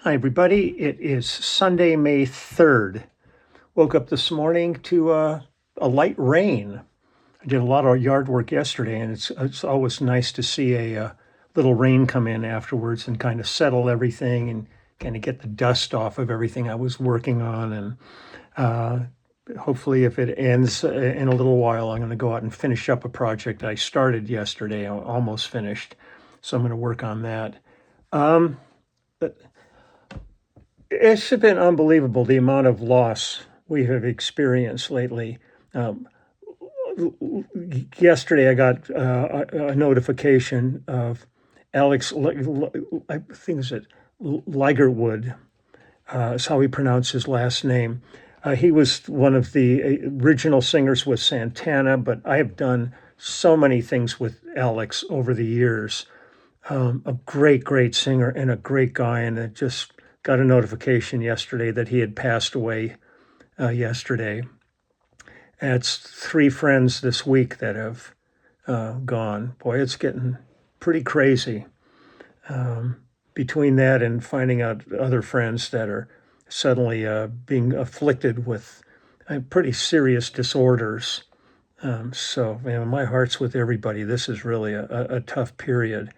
Hi, everybody. It is Sunday, May 3rd. Woke up this morning to a light rain. I did a lot of yard work yesterday, and it's always nice to see a little rain come in afterwards and kind of settle everything and kind of get the dust off of everything I was working on. And uh, hopefully, if it ends in a little while, I'm going to go out and finish up a project I started yesterday. I'm almost finished, so I'm going to work on that. Um, but It's been unbelievable the amount of loss we have experienced lately. Um, Yesterday, I got a notification of Alex, I think it's it, Ligerwood, is how he pronounced his last name. He was one of the original singers with Santana, but I have done so many things with Alex over the years. A great, great singer and a great guy, and it just got a notification yesterday that he had passed away yesterday. And it's three friends this week that have gone. Boy, it's getting pretty crazy. Between that and finding out other friends that are suddenly being afflicted with pretty serious disorders. So, man, my heart's with everybody. This is really a tough period.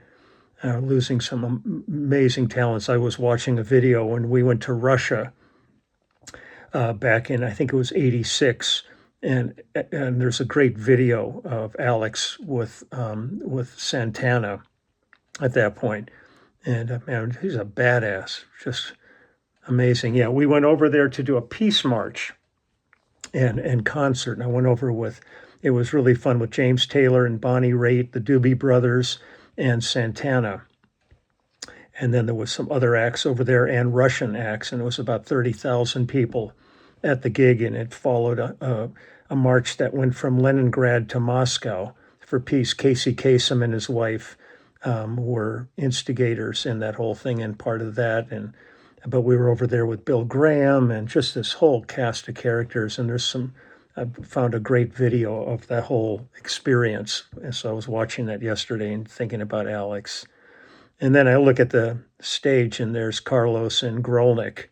Losing some amazing talents. I was watching a video when we went to Russia back in, I think it was '86, and there's a great video of Alex with Santana at that point, and man, he's a badass, just amazing. Yeah, we went over there to do a peace march and concert, and I went over with. It was really fun with James Taylor and Bonnie Raitt, the Doobie Brothers, and Santana. And then there was some other acts over there and Russian acts, and it was about 30,000 people at the gig, and it followed a march that went from Leningrad to Moscow for peace. Casey Kasem and his wife were instigators in that whole thing and part of that. But we were over there with Bill Graham and just this whole cast of characters. And I found a great video of that whole experience. And so I was watching that yesterday and thinking about Alex. And then I look at the stage and there's Carlos and Grolnick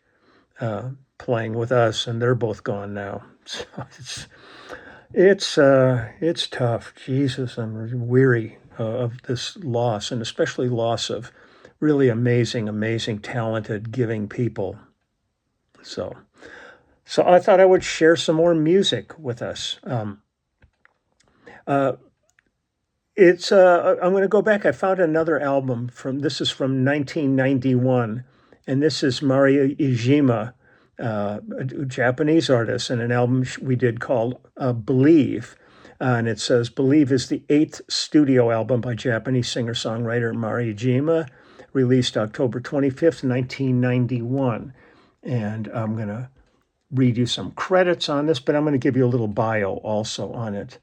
playing with us, and they're both gone now. So it's tough. Jesus, I'm weary of this loss, and especially loss of really amazing, amazing, talented, giving people. So I thought I would share some more music with us. Uh, I'm going to go back. I found another album this is from 1991, and this is Maria Iijima, a Japanese artist, and an album we did called Believe. And it says Believe is the 8th studio album by Japanese singer-songwriter Mari Iijima, released October 25th, 1991. And I'm going to read you some credits on this, but I'm going to give you a little bio also on it.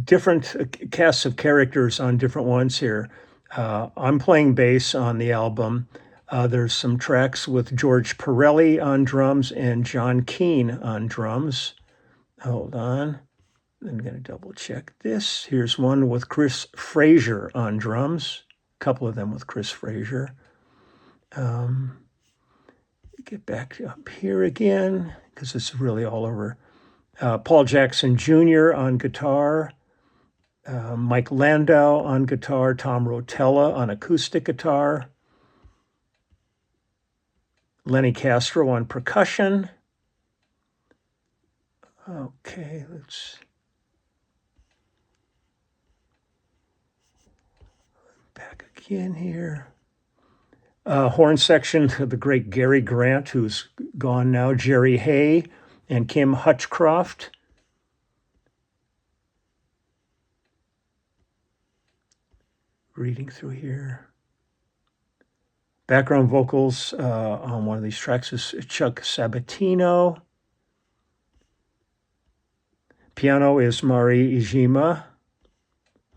Different casts of characters on different ones here. I'm playing bass on the album. There's some tracks with George Pirelli on drums and John Keane on drums. Hold on. I'm going to double check this. Here's one with Chris Frazier on drums. A couple of them with Chris Frazier. Get back up here again, because it's really all over. Paul Jackson Jr. on guitar. Mike Landau on guitar. Tom Rotella on acoustic guitar. Lenny Castro on percussion. Okay, let's back again here. Horn section, the great Gary Grant, who's gone now, Jerry Hay, and Kim Hutchcroft. Reading through here. Background vocals on one of these tracks is Chuck Sabatino. Piano is Mari Iijima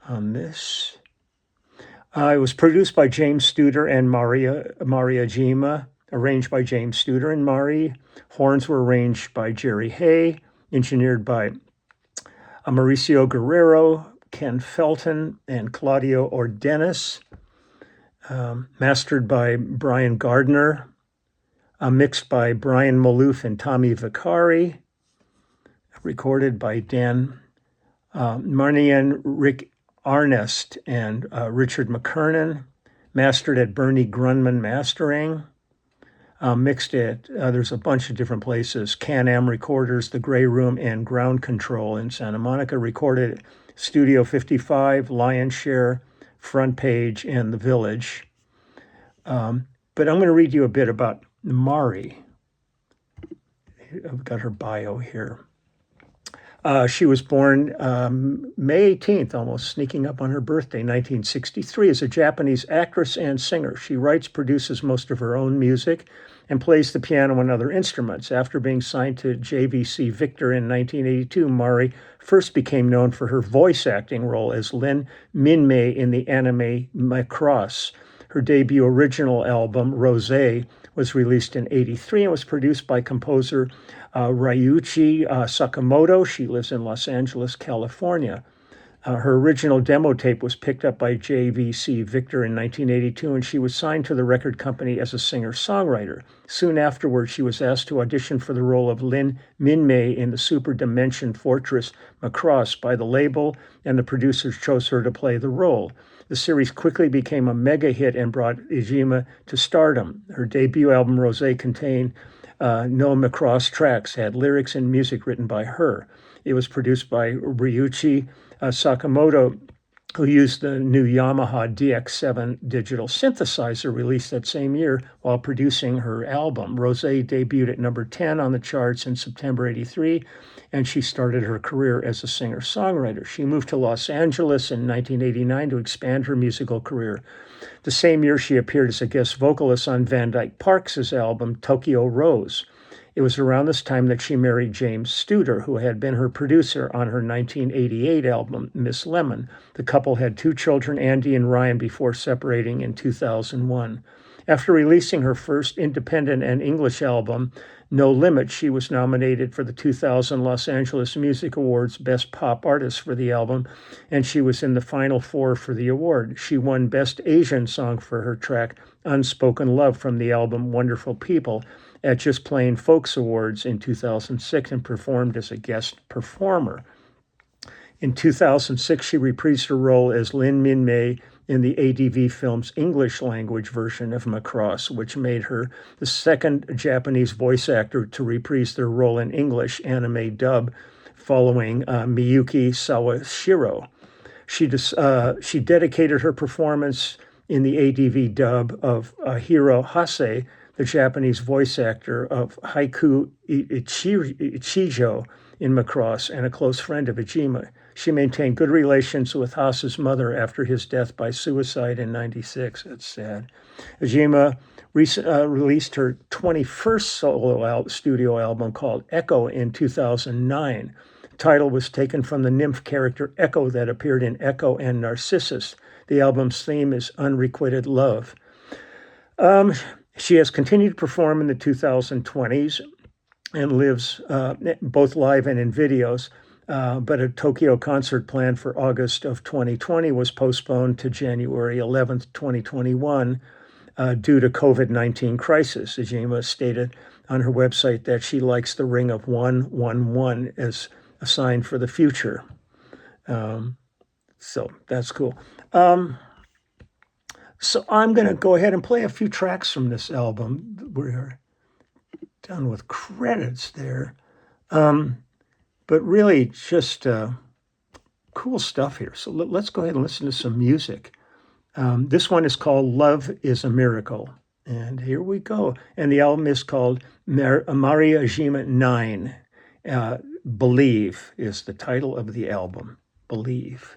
on this. It was produced by James Studer and Maria Iijima, arranged by James Studer and Mari. Horns were arranged by Jerry Hay, engineered by Mauricio Guerrero, Ken Felton, and Claudio Ordenis. mastered by Brian Gardner, mixed by Brian Malouf and Tommy Vicari, recorded by Dan Marnian, Rick Arnest, and Richard McKernan, mastered at Bernie Grunman Mastering, mixed at, there's a bunch of different places, Can-Am Recorders, The Grey Room, and Ground Control in Santa Monica, recorded at Studio 55, Lion's Share, Front Page, and The Village. But I'm going to read you a bit about Mari. I've got her bio here. She was born May 18th, almost sneaking up on her birthday, 1963, as a Japanese actress and singer. She writes, produces most of her own music, and plays the piano and other instruments. After being signed to JVC Victor in 1982, Mari first became known for her voice acting role as Lin Minmei in the anime Macross. Her debut original album, Rosé, was released in '83 and was produced by composer Ryuichi Sakamoto. She lives in Los Angeles, California. Her original demo tape was picked up by JVC Victor in 1982, and she was signed to the record company as a singer-songwriter. Soon afterwards, she was asked to audition for the role of Lin Minmei in the Super Dimension Fortress Macross by the label, and the producers chose her to play the role. The series quickly became a mega hit and brought Iijima to stardom. Her debut album, Rosé, contained no Macross tracks, had lyrics and music written by her. It was produced by Ryuichi Sakamoto, who used the new Yamaha DX7 digital synthesizer released that same year while producing her album. Rosé debuted at number 10 on the charts in September '83, and she started her career as a singer-songwriter. She moved to Los Angeles in 1989 to expand her musical career. The same year, she appeared as a guest vocalist on Van Dyke Parks' album Tokyo Rose. It was around this time that she married James Studer, who had been her producer on her 1988 album, Miss Lemon. The couple had 2 children, Andy and Ryan, before separating in 2001. After releasing her first independent and English album, No Limit, she was nominated for the 2000 Los Angeles Music Awards Best Pop Artist for the album, and she was in the final 4 for the award. She won Best Asian Song for her track, Unspoken Love, from the album Wonderful People, at Just Plain Folks Awards in 2006, and performed as a guest performer. In 2006, she reprised her role as Lin Minmei in the ADV film's English language version of Macross, which made her the second Japanese voice actor to reprise their role in English anime dub, following Miyuki Sawashiro. She dedicated her performance in the ADV dub of Hiro Hase, the Japanese voice actor of Haiku Ichijo in Macross and a close friend of Iijima. She maintained good relations with Hase's mother after his death by suicide in '96. That's sad. Iijima released her 21st solo studio album called Echo in 2009. The title was taken from the nymph character Echo that appeared in Echo and Narcissus. The album's theme is unrequited love. She has continued to perform in the 2020s and lives both live and in videos, but a Tokyo concert planned for August of 2020 was postponed to January 11th, 2021 due to COVID-19 crisis. Iijima stated on her website that she likes the ring of 111 as a sign for the future. So that's cool. So I'm going to go ahead and play a few tracks from this album. We're done with credits there. But really just cool stuff here. So let's go ahead and listen to some music. This one is called Love is a Miracle. And here we go. And the album is called Mari Iijima 9. Believe is the title of the album. Believe.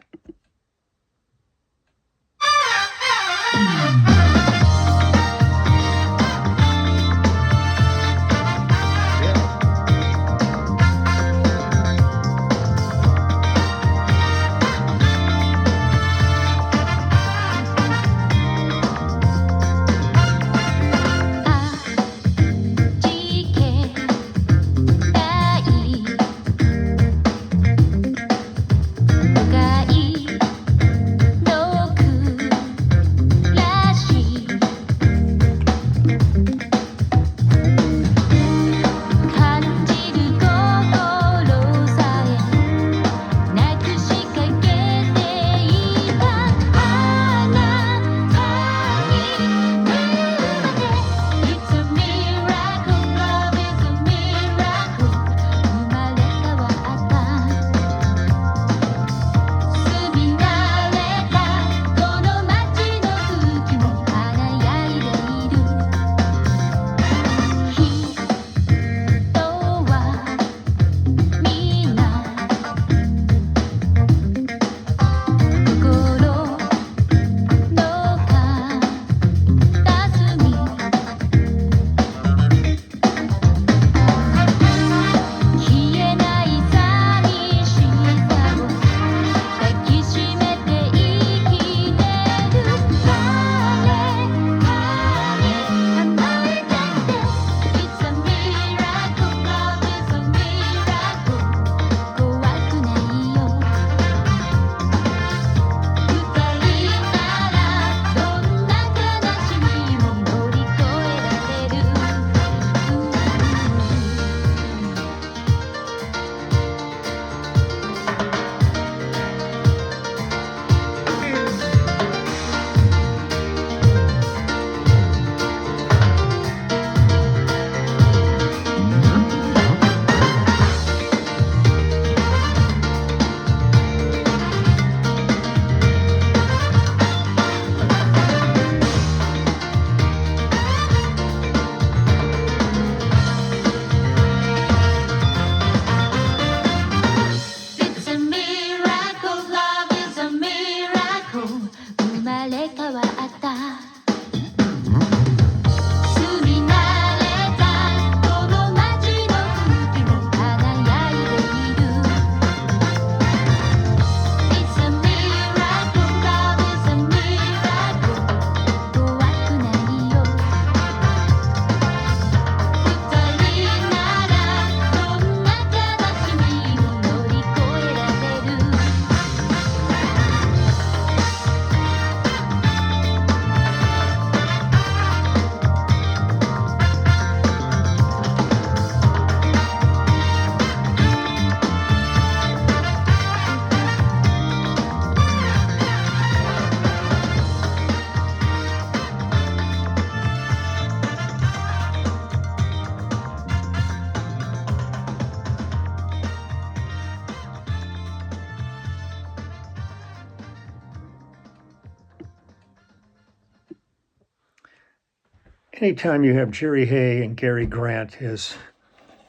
anytime you have Jerry Hay and Gary Grant as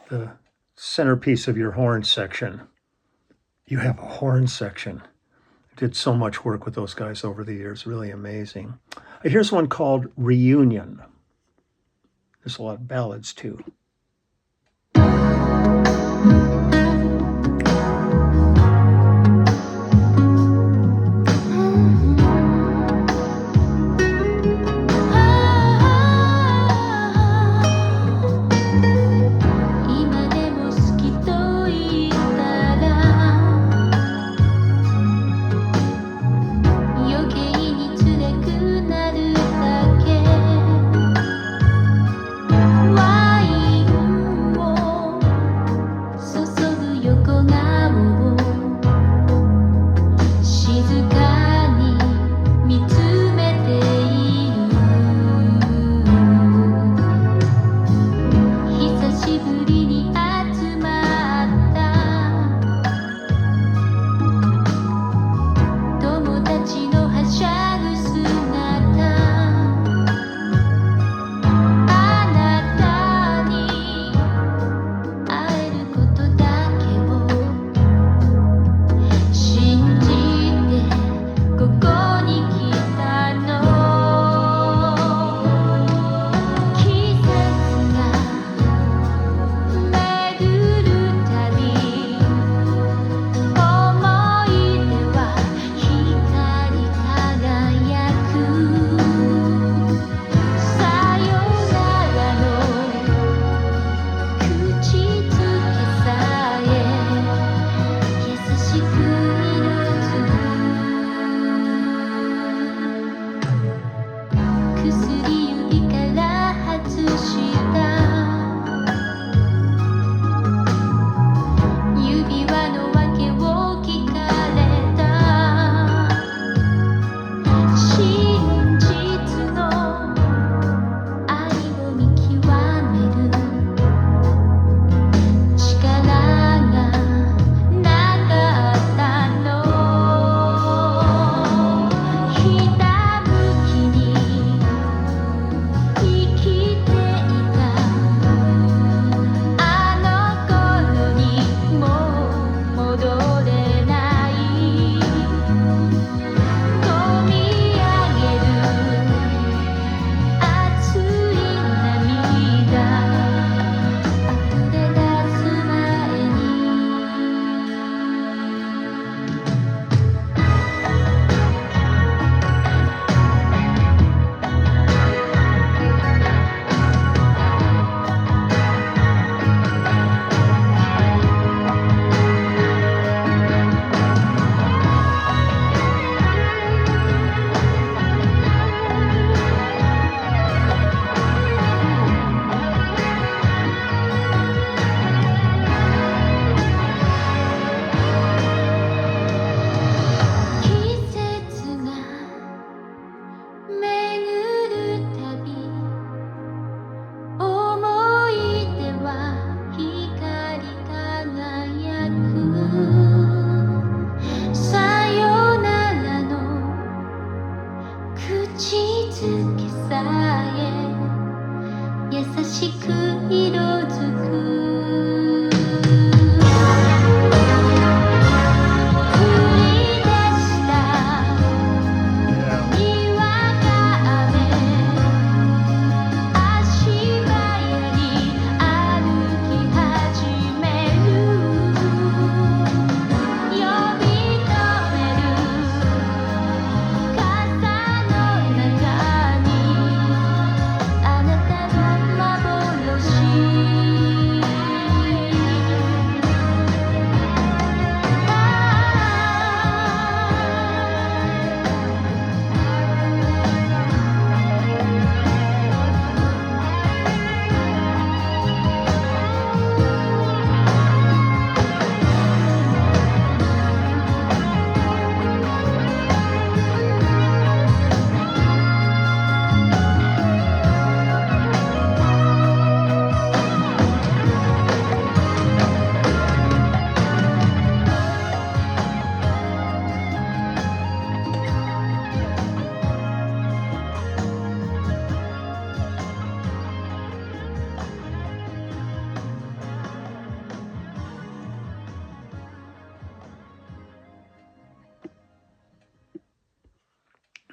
the centerpiece of your horn section, you have a horn section. I did so much work with those guys over the years, really amazing. Here's one called Reunion. There's a lot of ballads too. Why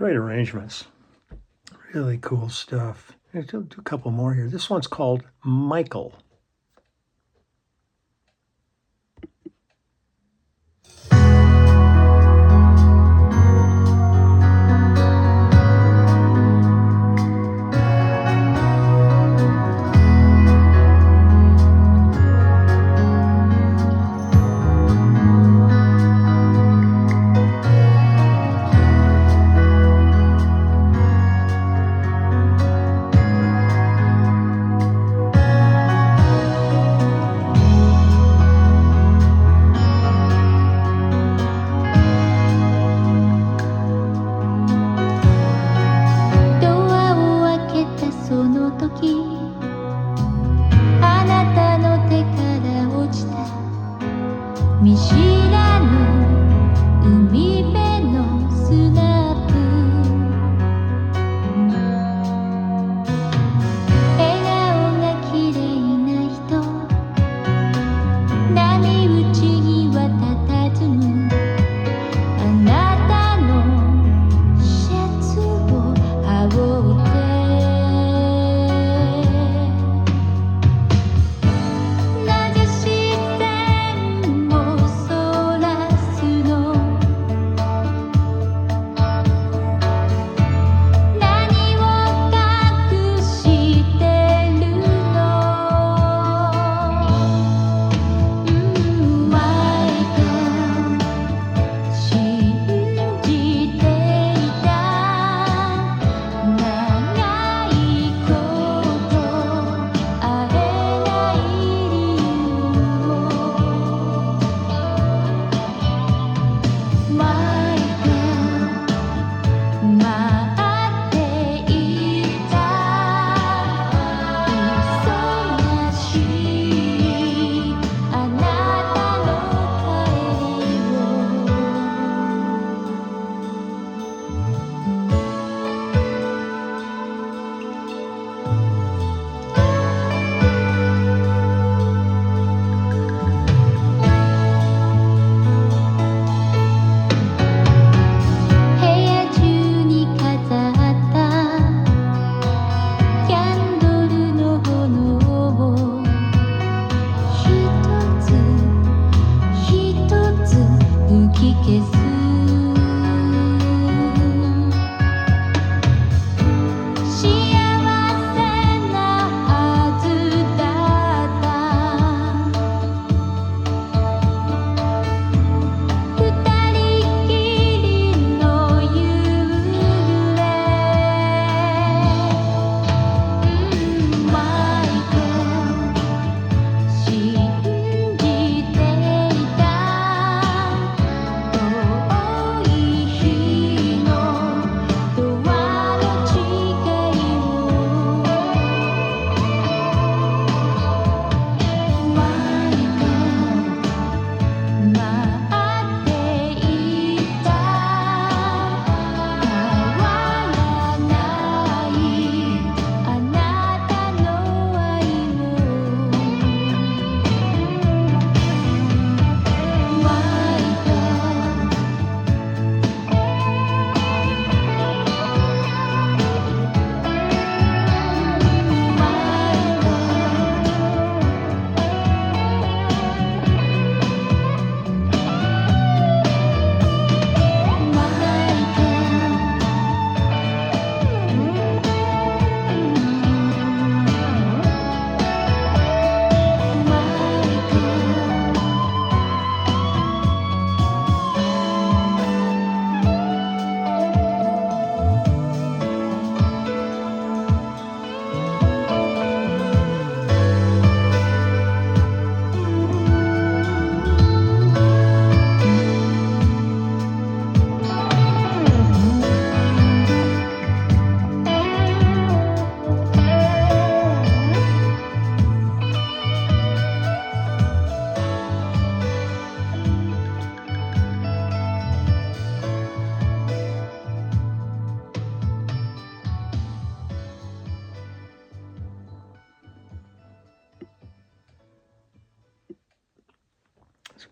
Great arrangements. Really cool stuff. I'll do a couple more here. This one's called Michael.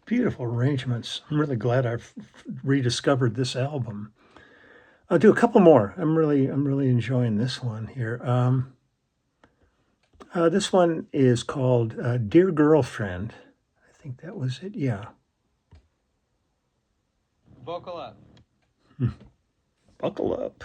Beautiful arrangements. I'm really glad I've rediscovered this album. I'll do a couple more. I'm really enjoying this one here. This one is called Dear Girlfriend. I think that was it. Yeah. Buckle up. Buckle up.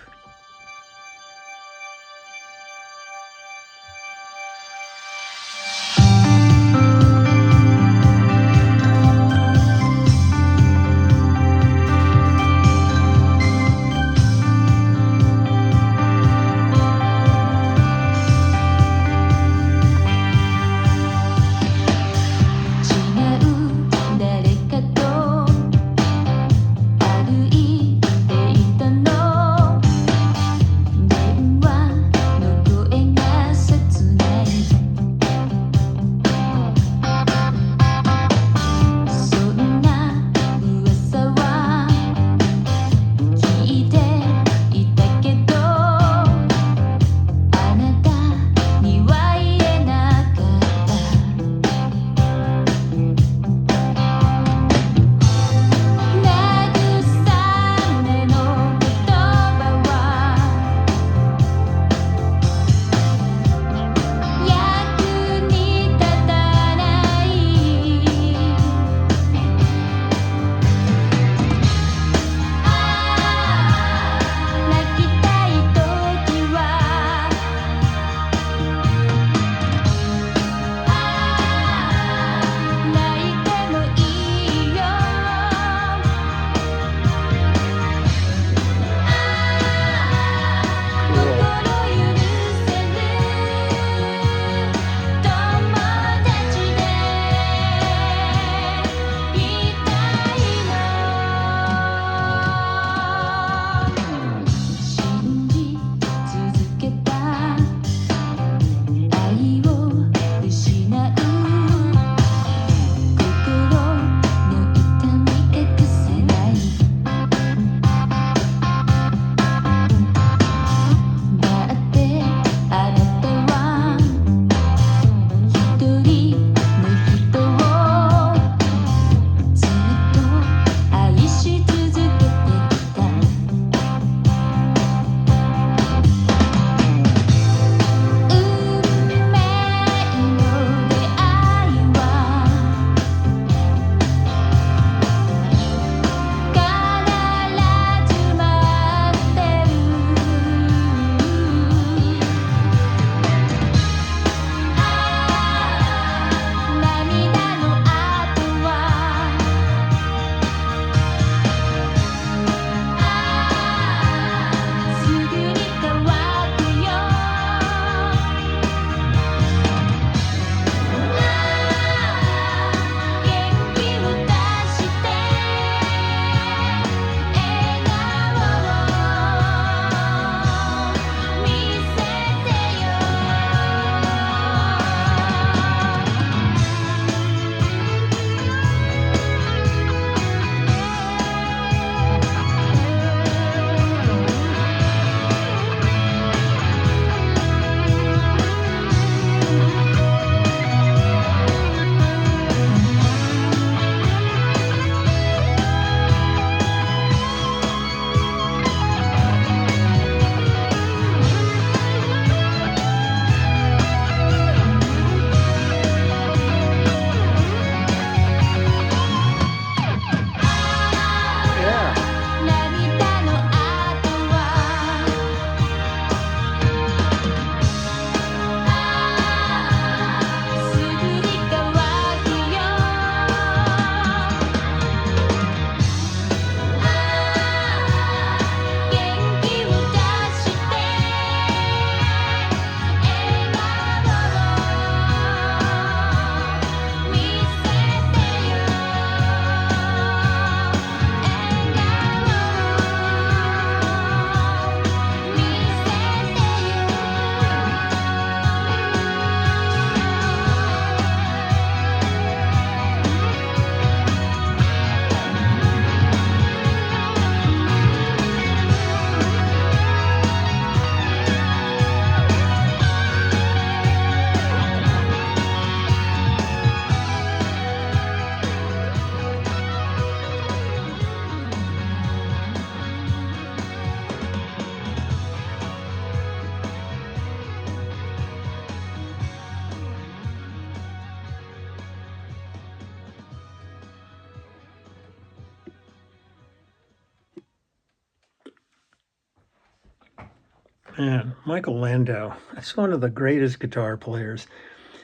Man, Michael Landau, that's one of the greatest guitar players.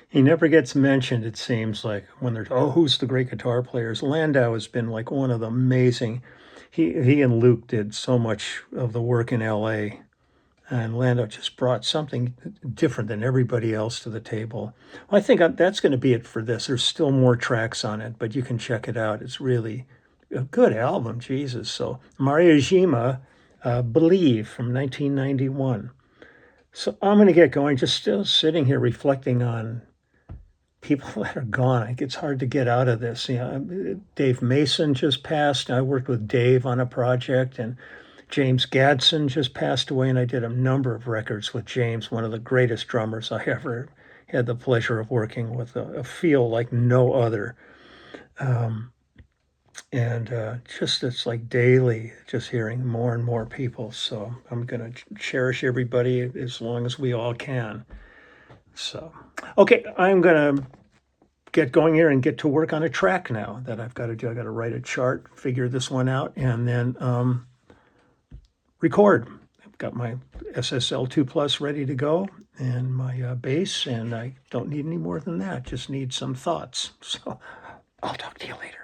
He never gets mentioned, it seems like, when there's, oh, who's the great guitar players? Landau has been like one of the amazing. He and Luke did so much of the work in LA, and Landau just brought something different than everybody else to the table. Well, I think that's going to be it for this. There's still more tracks on it, but you can check it out. It's really a good album, Jesus. So, Iijima, Believe from 1991. So I'm going to get going, just still sitting here reflecting on people that are gone. It's hard to get out of this. You know, Dave Mason just passed. I worked with Dave on a project, and James Gadson just passed away, and I did a number of records with James, one of the greatest drummers I ever had the pleasure of working with, a feel like no other. And just it's like daily, just hearing more and more people. So I'm going to cherish everybody as long as we all can. So, okay, I'm going to get going here and get to work on a track now that I've got to do. I got to write a chart, figure this one out, and then record. I've got my SSL 2 Plus ready to go and my bass, and I don't need any more than that. Just need some thoughts. So I'll talk to you later.